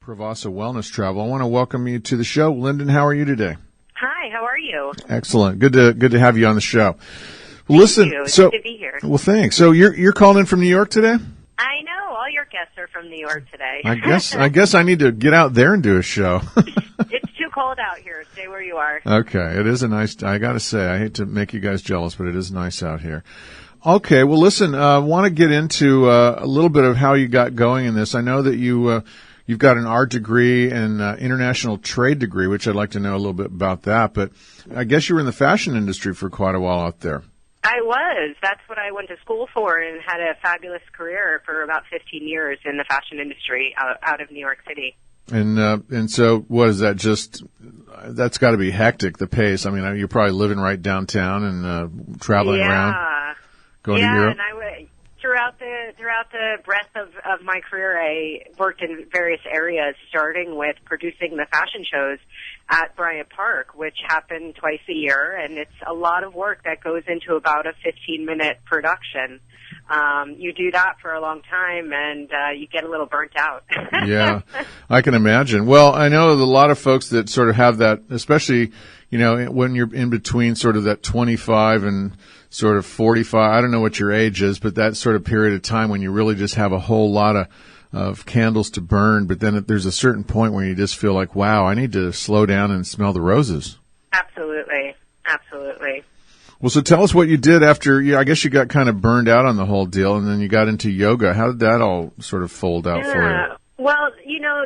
Pravasa Wellness Travel. I want to welcome you to the show. Linden, how are you today? Hi, how are you? Excellent. Good to have you on the show. Well, Listen, you. It's good to be here. Well, thanks. So you're calling in from New York today? I know. All your guests are from New York today. I guess I need to get out there and do a show. It's too cold out here. Stay where you are. Okay. It is I got to say, I hate to make you guys jealous, but it is nice out here. Okay. Well, listen, I want to get into a little bit of how you got going in this. I know that you've got an art degree and international trade degree, which I'd like to know a little bit about that. But I guess you were in the fashion industry for quite a while out there. I was. That's what I went to school for and had a fabulous career for about 15 years in the fashion industry out of New York City. And so what is that that's got to be hectic, the pace. I mean, you're probably living right downtown and traveling around, going to Europe. And throughout the breadth of my career, I worked in various areas, starting with producing the fashion shows at Bryant Park, which happen twice a year, and it's a lot of work that goes into about a 15-minute production. You do that for a long time, and you get a little burnt out. Yeah, I can imagine. Well, I know a lot of folks that sort of have that, especially, when you're in between sort of that 25 and sort of 45. I don't know what your age is, but that sort of period of time when you really just have a whole lot of candles to burn, but then there's a certain point where you just feel like, wow, I need to slow down and smell the roses. Absolutely. Well, so tell us what you did after, I guess you got kind of burned out on the whole deal, and then you got into yoga. How did that all sort of fold out for you? Well,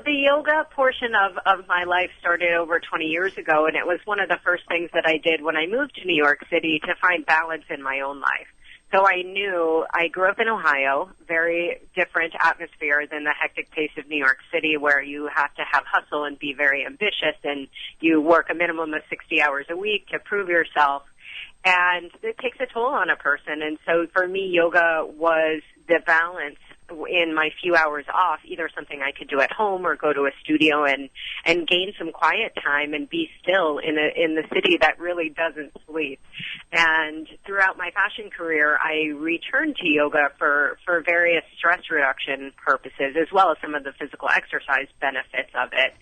the yoga portion of my life started over 20 years ago, and it was one of the first things that I did when I moved to New York City to find balance in my own life. So I grew up in Ohio, very different atmosphere than the hectic pace of New York City, where you have to have hustle and be very ambitious, and you work a minimum of 60 hours a week to prove yourself. And it takes a toll on a person. And so for me, yoga was the balance in my few hours off, either something I could do at home or go to a studio and gain some quiet time and be still in the city that really doesn't sleep. And throughout my fashion career, I returned to yoga for various stress reduction purposes, as well as some of the physical exercise benefits of it.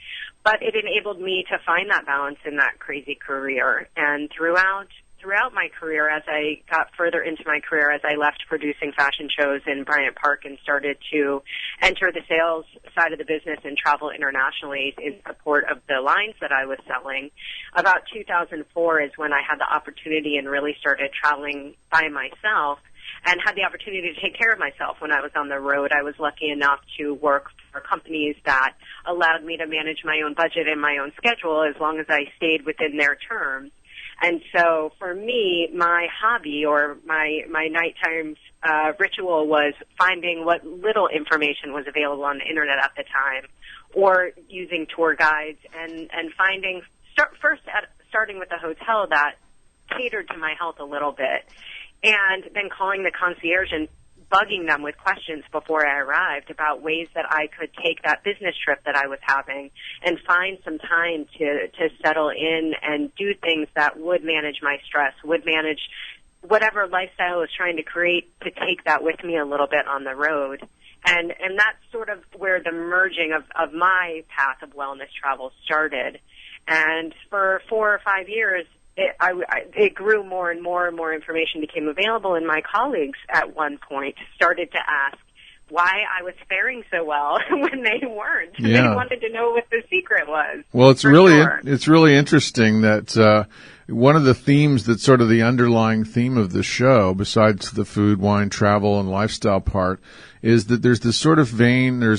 But it enabled me to find that balance in that crazy career. And throughout my career, as I got further into my career, as I left producing fashion shows in Bryant Park and started to enter the sales side of the business and travel internationally in support of the lines that I was selling, about 2004 is when I had the opportunity and really started traveling by myself and had the opportunity to take care of myself when I was on the road. I was lucky enough to work for companies that allowed me to manage my own budget and my own schedule as long as I stayed within their terms. And so for me, my hobby or my nighttime ritual was finding what little information was available on the internet at the time, or using tour guides and finding starting with a hotel that catered to my health a little bit, and then calling the concierge and bugging them with questions before I arrived about ways that I could take that business trip that I was having and find some time to settle in and do things that would manage my stress, would manage whatever lifestyle I was trying to create, to take that with me a little bit on the road. And that's sort of where the merging of my path of wellness travel started. And for 4 or 5 years, it grew more and more information became available, and my colleagues at one point started to ask why I was faring so well when they weren't. Yeah. They wanted to know what the secret was. Well, it's really interesting that one of the themes that's sort of the underlying theme of the show, besides the food, wine, travel, and lifestyle part, is that there's this sort of vein of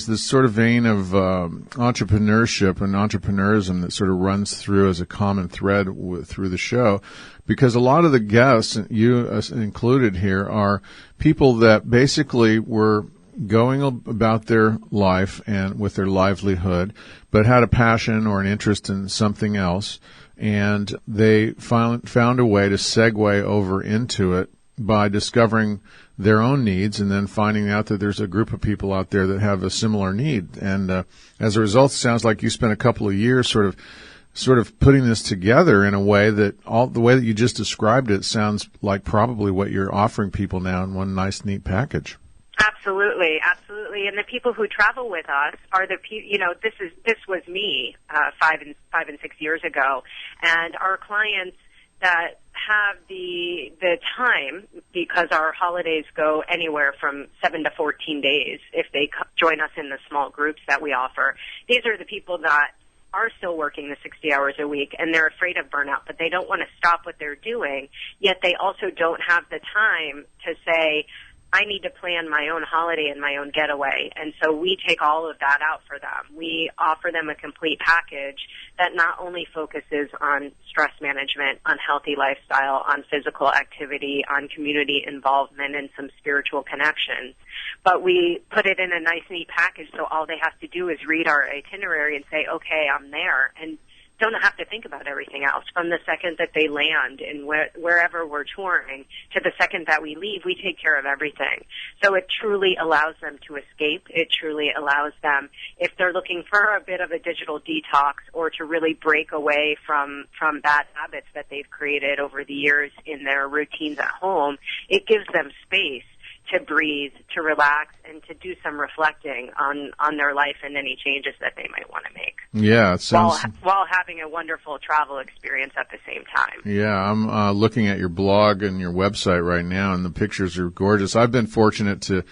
entrepreneurship and entrepreneurism that sort of runs through as a common thread through the show, because a lot of the guests, you included here, are people that basically were going about their life and with their livelihood, but had a passion or an interest in something else, and they found a way to segue over into it by discovering their own needs and then finding out that there's a group of people out there that have a similar need. And as a result, it sounds like you spent a couple of years sort of putting this together in a way that the way that you just described it sounds like probably what you're offering people now in one nice, neat package. Absolutely, absolutely. And the people who travel with us are the this was me 5 and 6 years ago, and our clients that have the time, because our holidays go anywhere from 7 to 14 days if they join us in the small groups that we offer. These are the people that are still working the 60 hours a week, and they're afraid of burnout, but they don't want to stop what they're doing, yet they also don't have the time to say, I need to plan my own holiday and my own getaway. And so we take all of that out for them. We offer them a complete package that not only focuses on stress management, on healthy lifestyle, on physical activity, on community involvement, and some spiritual connections, but we put it in a nice, neat package so all they have to do is read our itinerary and say, okay, I'm there, and don't have to think about everything else. From the second that they land in wherever we're touring to the second that we leave, we take care of everything. So it truly allows them to escape. It truly allows them, if they're looking for a bit of a digital detox or to really break away from bad habits that they've created over the years in their routines at home, it gives them space to breathe, to relax, and to do some reflecting on their life and any changes that they might want to make. Yeah, it sounds... While having a wonderful travel experience at the same time. Yeah, I'm looking at your blog and your website right now, and the pictures are gorgeous. I've been fortunate to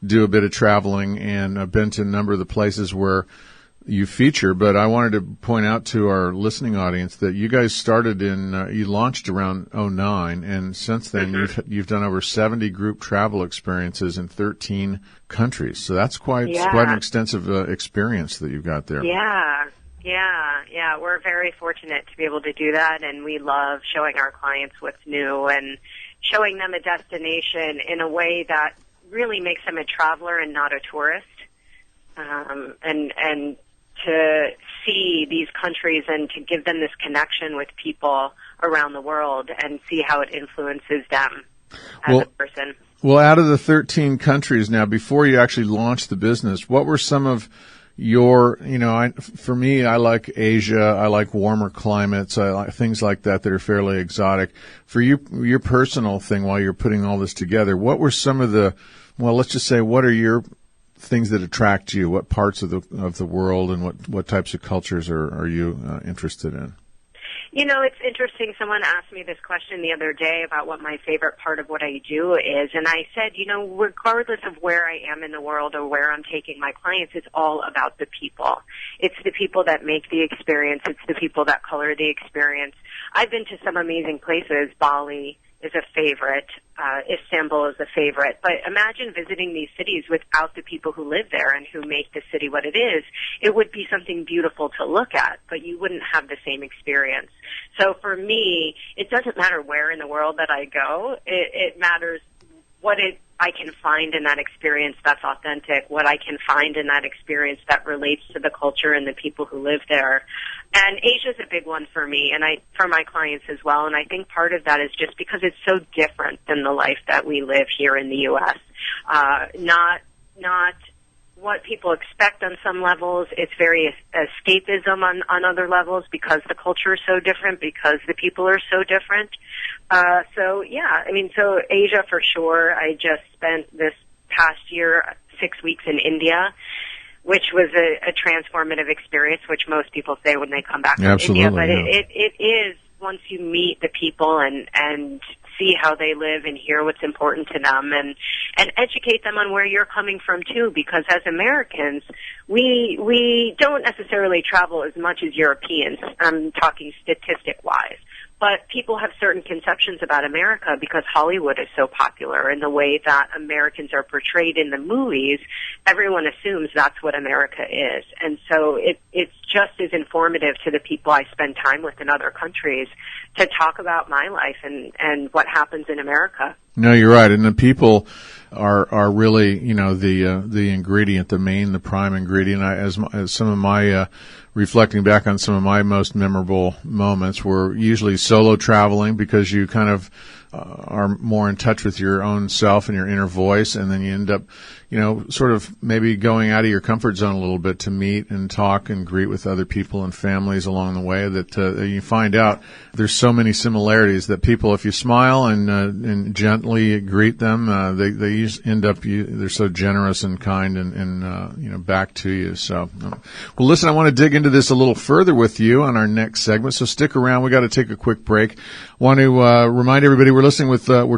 do a bit of traveling, and I've been to a number of the places where you feature, but I wanted to point out to our listening audience that you guys started you launched around '09, and since then you've done over 70 group travel experiences in 13 countries. So that's quite an extensive experience that you've got there. Yeah. We're very fortunate to be able to do that, and we love showing our clients what's new and showing them a destination in a way that really makes them a traveler and not a tourist. And to see these countries and to give them this connection with people around the world and see how it influences them as a person. Well, out of the 13 countries now, before you actually launched the business, what were some of your, for me, I like Asia, I like warmer climates, I like things like that are fairly exotic. For you, your personal thing while you're putting all this together, what were some of let's just say, what are your things that attract you? What parts of the world and what types of cultures are you interested in? It's interesting. Someone asked me this question the other day about what my favorite part of what I do is, and I said, regardless of where I am in the world or where I'm taking my clients, it's all about the people. It's the people that make the experience. It's the people that color the experience. I've been to some amazing places. Bali is a favorite. Istanbul is a favorite. But imagine visiting these cities without the people who live there and who make the city what it is. It would be something beautiful to look at, but you wouldn't have the same experience. So for me, it doesn't matter where in the world that I go. It matters what I can find in that experience that's authentic, what I can find in that experience that relates to the culture and the people who live there. And Asia's a big one for me, and for my clients as well. And I think part of that is just because it's so different than the life that we live here in the U.S. Not what people expect on some levels. It's very escapism on other levels because the culture is so different, because the people are so different. So Asia for sure. I just spent this past year 6 weeks in India, which was a transformative experience, which most people say when they come back from India. But it is, once you meet the people and see how they live and hear what's important to them and educate them on where you're coming from too, because as Americans, we don't necessarily travel as much as Europeans. I'm talking statistic-wise. But people have certain conceptions about America because Hollywood is so popular, and the way that Americans are portrayed in the movies, everyone assumes that's what America is. And so it's just as informative to the people I spend time with in other countries to talk about my life and what happens in America. No, you're right. And the people are really, the ingredient, the prime ingredient. As some of my, reflecting back on some of my most memorable moments were usually solo traveling, because you kind of are more in touch with your own self and your inner voice, and then you end up, sort of maybe going out of your comfort zone a little bit to meet and talk and greet with other people and families along the way, that you find out there's so many similarities that people, if you smile and gently greet them, they end up, they're so generous and kind and back to you. So, well, listen, I want to dig into this a little further with you on our next segment, so stick around. We got to take a quick break. Want to remind everybody we're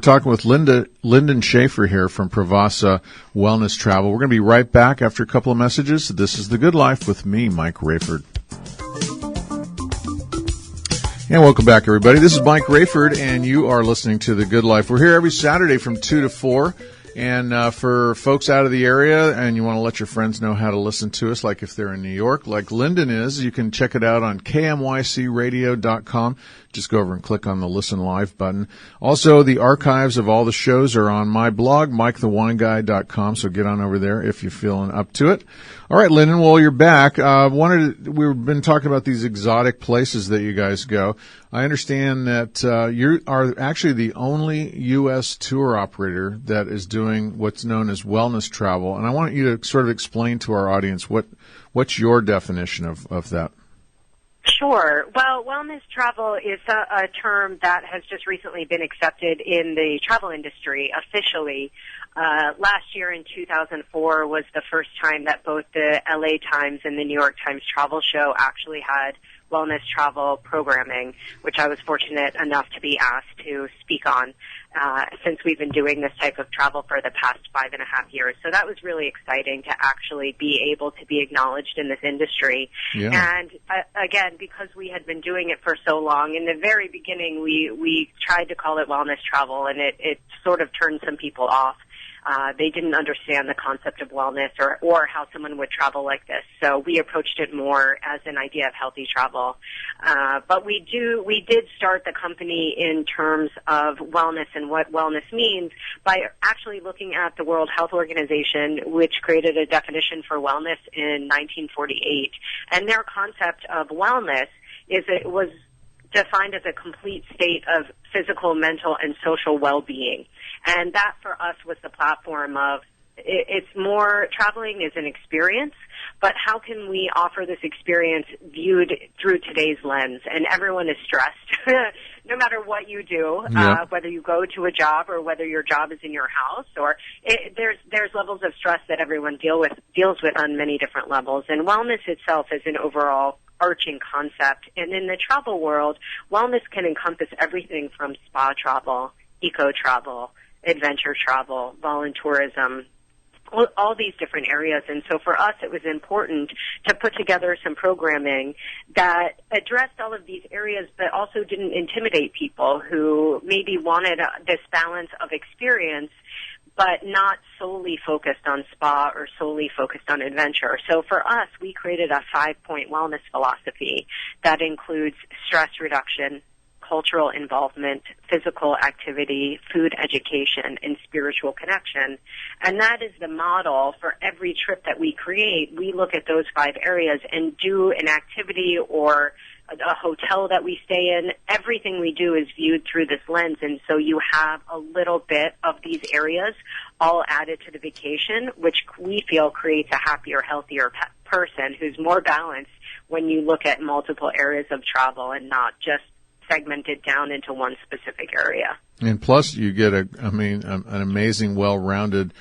talking with Linden Schaffer here from Pravasa Wellness Travel. We're going to be right back after a couple of messages. This is The Good Life with me, Mike Rayford. And welcome back, everybody. This is Mike Rayford, and you are listening to The Good Life. We're here every Saturday from 2 to 4. And for folks out of the area, and you want to let your friends know how to listen to us, like if they're in New York, like Linden is, you can check it out on kmycradio.com. Just go over and click on the Listen Live button. Also, the archives of all the shows are on my blog, MikeTheWineGuy.com, so get on over there if you're feeling up to it. All right, Linden, well, you're back. We've been talking about these exotic places that you guys go. I understand that you are actually the only U.S. tour operator that is doing what's known as wellness travel, and I want you to sort of explain to our audience what's your definition of that. Sure. Well, wellness travel is a term that has just recently been accepted in the travel industry officially. Last year in 2004 was the first time that both the LA Times and the New York Times Travel Show actually had wellness travel programming, which I was fortunate enough to be asked to speak on since we've been doing this type of travel for the past 5.5 years. So that was really exciting to actually be able to be acknowledged in this industry. Yeah. And again, because we had been doing it for so long, in the very beginning we tried to call it wellness travel, and it sort of turned some people off. They didn't understand the concept of wellness or how someone would travel like this. So we approached it more as an idea of healthy travel. But we did start the company in terms of wellness and what wellness means by actually looking at the World Health Organization, which created a definition for wellness in 1948. And their concept of wellness was defined as a complete state of physical, mental, and social well-being. And that for us was the platform of, it's more, traveling is an experience, but how can we offer this experience viewed through today's lens? And everyone is stressed, no matter what you do, whether you go to a job or whether your job is in your house, or there's levels of stress that everyone deals with on many different levels. And wellness itself is an overall arching concept. And in the travel world, wellness can encompass everything from spa travel, eco travel, adventure travel, voluntourism, all these different areas. And so for us, it was important to put together some programming that addressed all of these areas, but also didn't intimidate people who maybe wanted this balance of experience, but not solely focused on spa or solely focused on adventure. So for us, we created a 5-point wellness philosophy that includes stress reduction, cultural involvement, physical activity, food education, and spiritual connection. And that is the model for every trip that we create. We look at those 5 areas and do an activity or a hotel that we stay in. Everything we do is viewed through this lens, and so you have a little bit of these areas all added to the vacation, which we feel creates a happier, healthier person who's more balanced when you look at multiple areas of travel and not just segmented down into one specific area. And plus, you get an amazing, well-rounded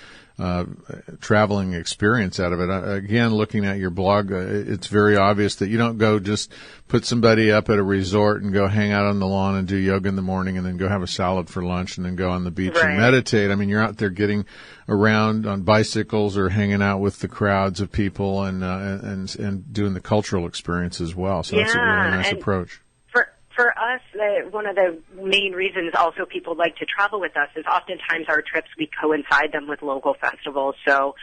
traveling experience out of it. Again, looking at your blog, it's very obvious that you don't go just put somebody up at a resort and go hang out on the lawn and do yoga in the morning and then go have a salad for lunch and then go on the beach and meditate. I mean, you're out there getting around on bicycles or hanging out with the crowds of people and doing the cultural experience as well. So that's a really nice approach. For us, one of the main reasons also people like to travel with us is oftentimes our trips, we coincide them with local festivals. So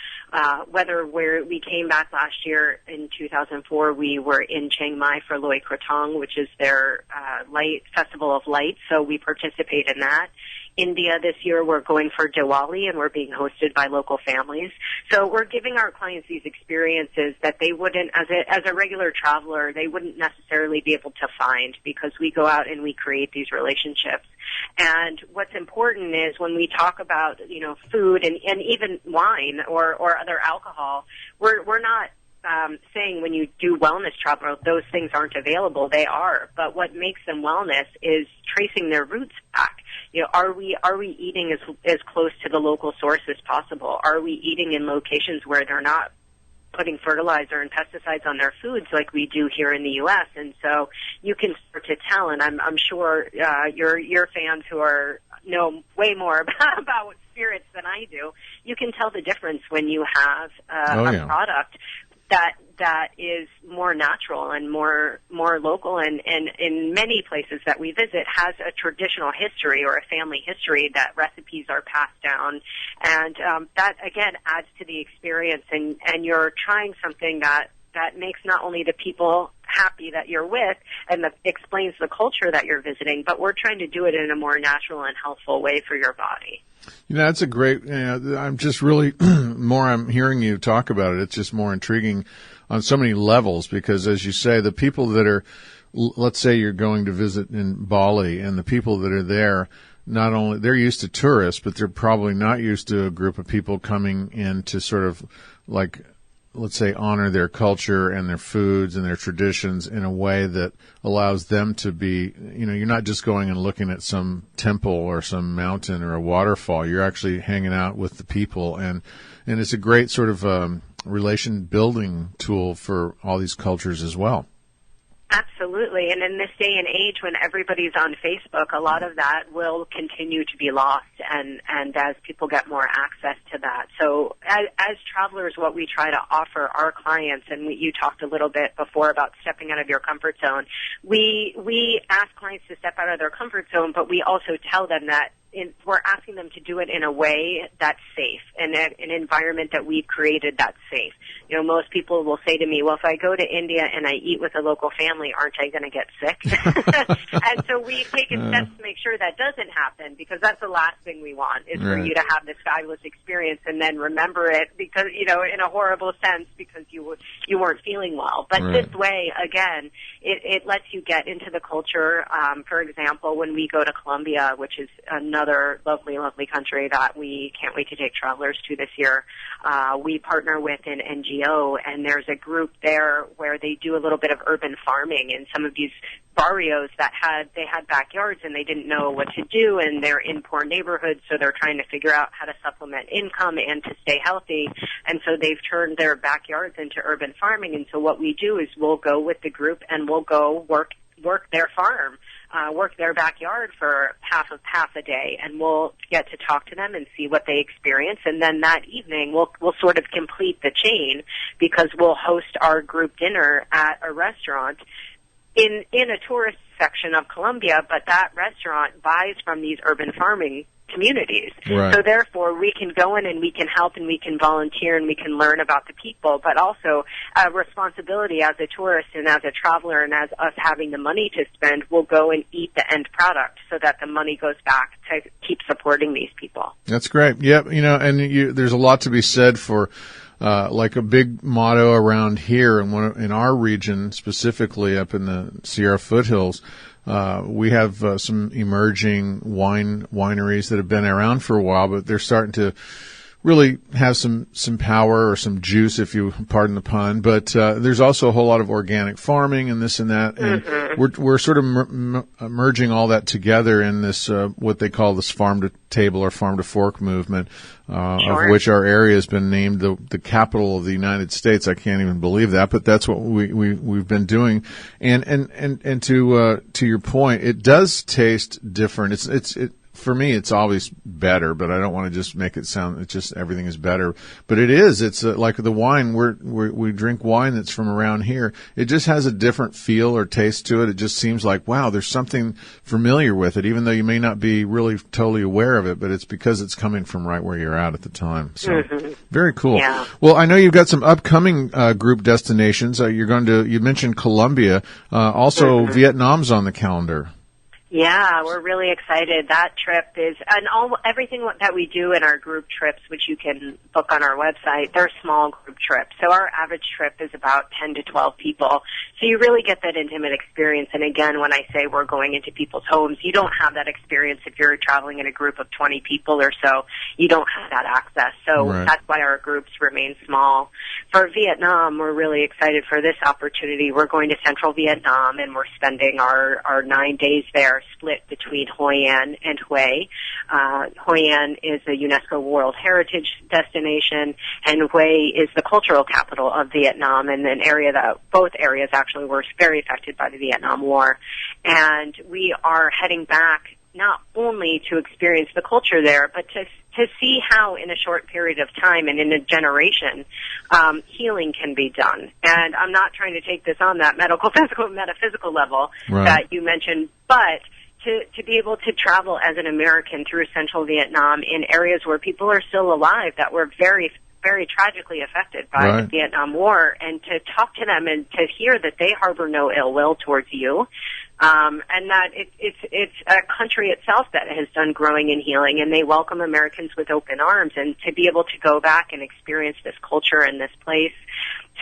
whether we came back last year in 2004, we were in Chiang Mai for Loy Krathong, which is their festival of light. So we participate in that. India this year, we're going for Diwali, and we're being hosted by local families. So we're giving our clients these experiences that they wouldn't, as a regular traveler, they wouldn't necessarily be able to find, because we go out and we create these relationships. And what's important is when we talk about, food and even wine or other alcohol, we're not saying when you do wellness travel, those things aren't available. They are. But what makes them wellness is tracing their roots back. Are we eating as close to the local source as possible? Are we eating in locations where they're not putting fertilizer and pesticides on their foods like we do here in the U.S.? And so you can start to tell, and I'm sure your fans who know way more about spirits than I do, you can tell the difference when you have a product that is more natural and more local, and in many places that we visit has a traditional history or a family history that recipes are passed down, and that again adds to the experience, and you're trying something that makes not only the people happy that you're with and that explains the culture that you're visiting, but we're trying to do it in a more natural and healthful way for your body. That's a great, I'm just really, more I'm hearing you talk about it, it's just more intriguing on so many levels, because as you say, the people that are, let's say you're going to visit in Bali, and the people that are there, not only, they're used to tourists, but they're probably not used to a group of people coming in to sort of like, let's say, honor their culture and their foods and their traditions in a way that allows them to be, you're not just going and looking at some temple or some mountain or a waterfall. You're actually hanging out with the people, and it's a great sort of relation building tool for all these cultures as well. Absolutely. And in this day and age when everybody's on Facebook, a lot of that will continue to be lost, and as people get more access to that. So as travelers, what we try to offer our clients, and you talked a little bit before about stepping out of your comfort zone, we ask clients to step out of their comfort zone, but we also tell them that we're asking them to do it in a way that's safe, and an environment that we've created that's safe. Most people will say to me, well, if I go to India and I eat with a local family, aren't I going to get sick? And so we've taken steps to make sure that doesn't happen, because that's the last thing we want, is for you to have this fabulous experience and then remember it because, in a horrible sense because you weren't feeling well. But this way, again, it lets you get into the culture. For example, when we go to Colombia, which is another lovely, lovely country that we can't wait to take travelers to this year, we partner with an NGO, and there's a group there where they do a little bit of urban farming in some of these barrios that had backyards and they didn't know what to do, and they're in poor neighborhoods, so they're trying to figure out how to supplement income and to stay healthy, and so they've turned their backyards into urban farming. And so what we do is we'll go with the group and we'll go work their farm, work their backyard for half a day, and we'll get to talk to them and see what they experience. And then that evening we'll sort of complete the chain, because we'll host our group dinner at a restaurant in a tourist section of Colombia, but that restaurant buys from these urban farming communities. Right. So therefore we can go in and we can help and we can volunteer and we can learn about the people, but also a responsibility as a tourist and as a traveler and as us having the money to spend, we'll go and eat the end product so that the money goes back to keep supporting these people. That's great. Yep. And there's a lot to be said for like a big motto around here in our region, specifically up in the Sierra foothills. We have some emerging wineries that have been around for a while, but they're starting to really have some power or some juice, if you pardon the pun. But there's also a whole lot of organic farming and this and that, and we're sort of merging all that together in this what they call this farm to table or farm to fork movement, of which our area has been named the capital of the United States. I can't even believe that, but that's what we've been doing. And to your point, it does taste different. For me, it's always better, but I don't want to just make it sound it's just everything is better. But it is. It's like the wine. We drink wine that's from around here. It just has a different feel or taste to it. It just seems like, wow, there's something familiar with it, even though you may not be really totally aware of it. But it's because it's coming from right where you're at the time. So very cool. Yeah. Well, I know you've got some upcoming group destinations. You mentioned Colombia. Also, Vietnam's on the calendar. Yeah, we're really excited. That trip is, and everything that we do in our group trips, which you can book on our website, they're small group trips. So our average trip is about 10 to 12 people. So you really get that intimate experience. And again, when I say we're going into people's homes, you don't have that experience if you're traveling in a group of 20 people or so. You don't have that access. So that's why our groups remain small. For Vietnam, we're really excited for this opportunity. We're going to central Vietnam, and we're spending our 9 days there, split between Hoi An and Hue. Hoi An is a UNESCO World Heritage destination, and Hue is the cultural capital of Vietnam, and an area that both areas actually were very affected by the Vietnam War. And we are heading back not only to experience the culture there, but to see how in a short period of time and in a generation, healing can be done. And I'm not trying to take this on that metaphysical level that you mentioned, but to be able to travel as an American through central Vietnam in areas where people are still alive that were very, very tragically affected by the Vietnam War, and to talk to them and to hear that they harbor no ill will towards you, and that it's a country itself that has done growing and healing, and they welcome Americans with open arms. And to be able to go back and experience this culture and this place,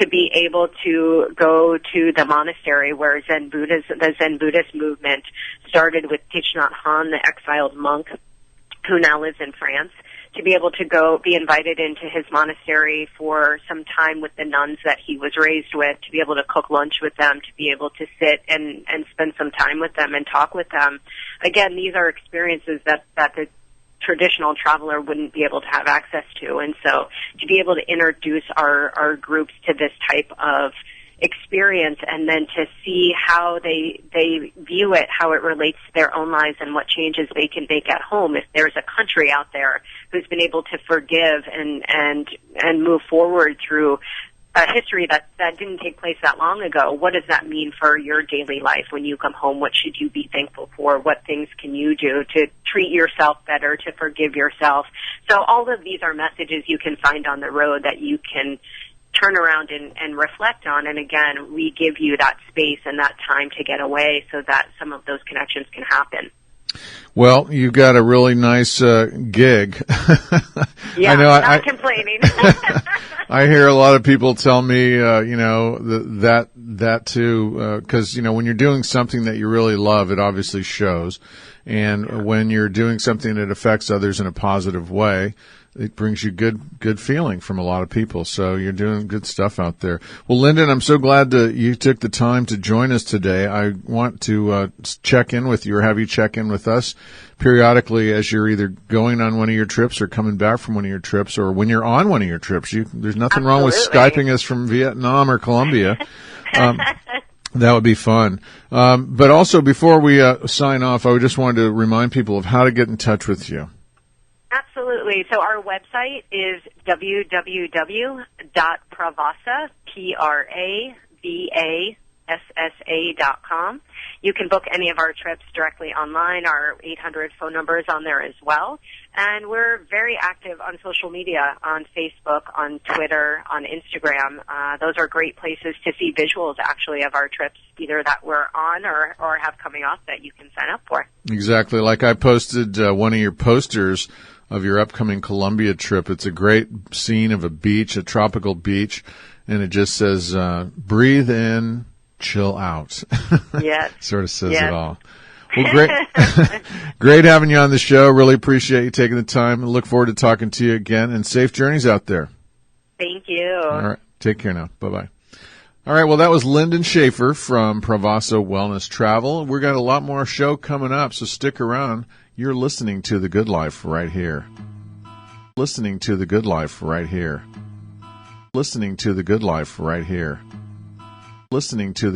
to be able to go to the monastery where the Zen Buddhist movement started with Thich Nhat Hanh, the exiled monk who now lives in France, to be able to be invited into his monastery for some time with the nuns that he was raised with, to be able to cook lunch with them, to be able to sit and spend some time with them and talk with them. Again, these are experiences that the traditional traveler wouldn't be able to have access to. And so to be able to introduce our groups to this type of experience, and then to see how they view it, how it relates to their own lives, and what changes they can make at home. If there's a country out there who's been able to forgive and move forward through a history that didn't take place that long ago, what does that mean for your daily life when you come home? What should you be thankful for? What things can you do to treat yourself better, to forgive yourself? So all of these are messages you can find on the road that you can turn around and reflect on. And again, we give you that space and that time to get away so that some of those connections can happen. Well, you've got a really nice gig. Yeah, I know, not complaining. I hear a lot of people tell me, that too, because, when you're doing something that you really love, it obviously shows. And when you're doing something that affects others in a positive way, it brings you good feeling from a lot of people. So you're doing good stuff out there. Well, Linden, I'm so glad that you took the time to join us today. I want to check in with you, or have you check in with us periodically as you're either going on one of your trips or coming back from one of your trips, or when you're on one of your trips. There's nothing wrong with Skyping us from Vietnam or Colombia. That would be fun. But also, before we sign off, I just wanted to remind people of how to get in touch with you. Absolutely. So our website is www.pravasa, PRAVASSA.com. You can book any of our trips directly online. Our 800 phone number is on there as well. And we're very active on social media, on Facebook, on Twitter, on Instagram. Those are great places to see visuals, actually, of our trips, either that we're on or have coming up that you can sign up for. Exactly. Like I posted one of your posters of your upcoming Colombia trip. It's a great scene of a beach, a tropical beach, and it just says, breathe in, chill out. Yes. Sort of says it all. Well, great. Great having you on the show. Really appreciate you taking the time. Look forward to talking to you again, and safe journeys out there. Thank you. All right. Take care now. Bye-bye. All right. Well, that was Linden Schaffer from Pravasa Wellness Travel. We've got a lot more show coming up, so stick around. You're listening to The Good Life right here. Listening to The Good Life right here. Listening to The Good Life right here. Listening to The